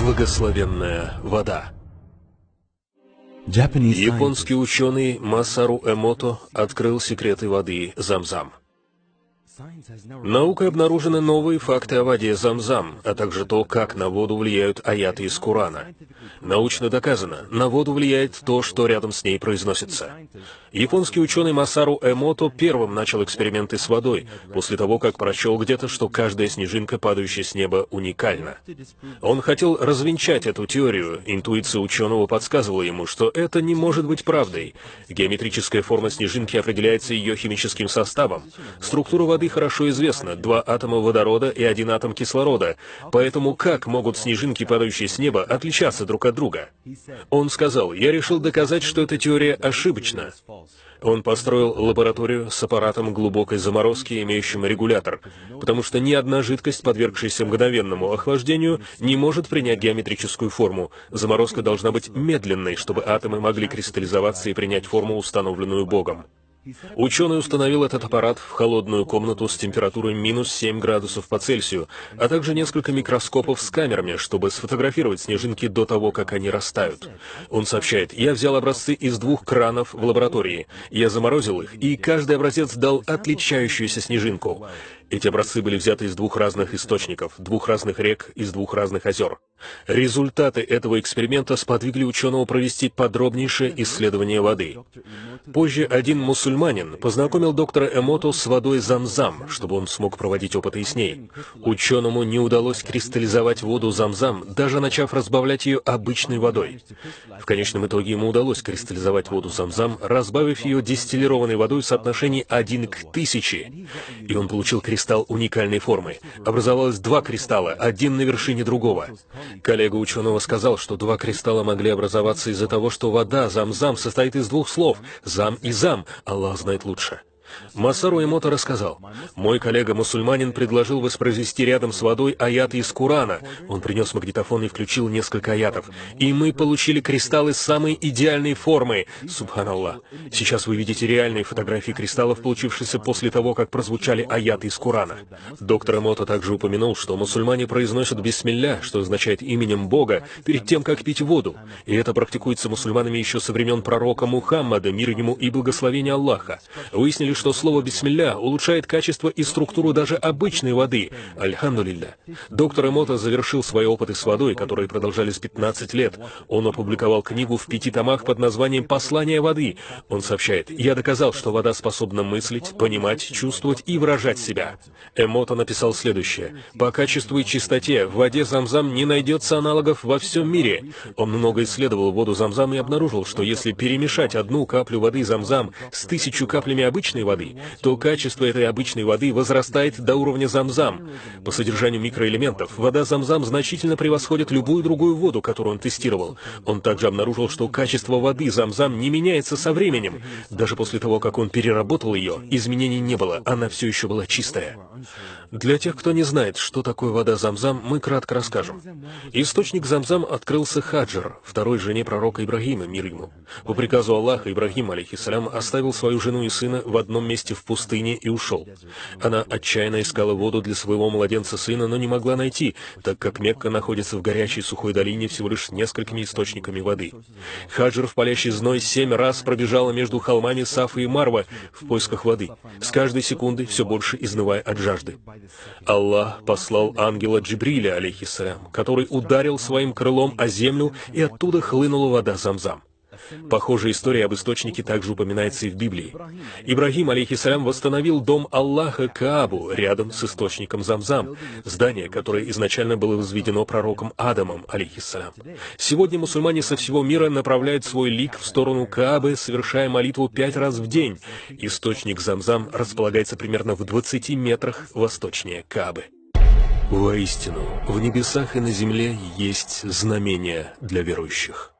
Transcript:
Благословенная вода. Японский ученый Масару Эмото открыл секреты воды Замзам. Наукой обнаружены новые факты о воде Замзам, а также то, как на воду влияют аяты из Корана. Научно доказано, на воду влияет то, что рядом с ней произносится. Японский ученый Масару Эмото первым начал эксперименты с водой, после того, как прочел где-то, что каждая снежинка, падающая с неба, уникальна. Он хотел развенчать эту теорию, интуиция ученого подсказывала ему, что это не может быть правдой. Геометрическая форма снежинки определяется ее химическим составом. Структура воды хорошо известна: 2 атома водорода и 1 атом кислорода. Поэтому как могут снежинки, падающие с неба, отличаться друг от друга? Он сказал: «Я решил доказать, что эта теория ошибочна». Он построил лабораторию с аппаратом глубокой заморозки, имеющим регулятор, потому что ни одна жидкость, подвергшаяся мгновенному охлаждению, не может принять геометрическую форму. Заморозка должна быть медленной, чтобы атомы могли кристаллизоваться и принять форму, установленную Богом. Ученый установил этот аппарат в холодную комнату с температурой минус 7 градусов по Цельсию, а также несколько микроскопов с камерами, чтобы сфотографировать снежинки до того, как они растают. Он сообщает: «Я взял образцы из 2 кранов в лаборатории. Я заморозил их, и каждый образец дал отличающуюся снежинку. Эти образцы были взяты из 2 разных источников, 2 разных рек, из 2 разных озер». Результаты этого эксперимента сподвигли ученого провести подробнейшее исследование воды. Позже один мусульманин познакомил доктора Эмото с водой Замзам, чтобы он смог проводить опыты с ней. Ученому не удалось кристаллизовать воду Замзам, даже начав разбавлять ее обычной водой. В конечном итоге ему удалось кристаллизовать воду Замзам, разбавив ее дистиллированной водой в соотношении 1 к 1000, и он получил кристалл уникальной формы. Образовалось 2 кристалла, один на вершине другого. Коллега ученого сказал, что 2 кристалла могли образоваться из-за того, что вода Замзам состоит из 2 слов «зам» и «зам», Аллах знает лучше. Масару Эмото рассказал: «Мой коллега-мусульманин предложил воспроизвести рядом с водой аяты из Корана. Он принес магнитофон и включил несколько аятов. И мы получили кристаллы самой идеальной формы. Субханаллах. Сейчас вы видите реальные фотографии кристаллов, получившихся после того, как прозвучали аяты из Корана». Доктор Эмото также упомянул, что мусульмане произносят бисмилля, что означает именем Бога, перед тем, как пить воду. И это практикуется мусульманами еще со времен пророка Мухаммада, мир ему и благословение Аллаха. Выяснили, что слово «бисмилля» улучшает качество и структуру даже обычной воды. Альхамдулилля. Доктор Эмото завершил свои опыты с водой, которые продолжались 15 лет. Он опубликовал книгу в 5 томах под названием «Послание воды». Он сообщает: «Я доказал, что вода способна мыслить, понимать, чувствовать и выражать себя». Эмото написал следующее: «По качеству и чистоте в воде Замзам не найдется аналогов во всем мире». Он много исследовал воду Замзам и обнаружил, что если перемешать 1 каплю воды Замзам с 1000 каплями обычной воды, то качество этой обычной воды возрастает до уровня Замзам. По содержанию микроэлементов вода Замзам значительно превосходит любую другую воду, которую он тестировал. Он также обнаружил, что качество воды Замзам не меняется со временем. Даже после того, как он переработал ее, изменений не было, она все еще была чистая. Для тех, кто не знает, что такое вода Замзам, мы кратко расскажем. Источник Замзам открылся Хаджар, второй жене пророка Ибрагима, мир ему. По приказу Аллаха Ибрагим, алейхиссалям, оставил свою жену и сына в одном месте в пустыне и ушел. Она отчаянно искала воду для своего младенца-сына, но не могла найти, так как Мекка находится в горячей сухой долине всего лишь несколькими источниками воды. Хаджар в палящий зной 7 раз пробежала между холмами Сафа и Марва в поисках воды, с каждой секундой все больше изнывая от жажды. Аллах послал ангела Джибриля, алейхиссалям, который ударил своим крылом о землю, и оттуда хлынула вода Замзам. Похожая история об источнике также упоминается и в Библии. Ибрагим, алейхиссалям, восстановил дом Аллаха Каабу рядом с источником Замзам, здание, которое изначально было возведено пророком Адамом, алейхиссалям. Сегодня мусульмане со всего мира направляют свой лик в сторону Каабы, совершая молитву 5 раз в день. Источник Замзам располагается примерно в 20 метрах восточнее Каабы. Воистину, в небесах и на земле есть знамения для верующих.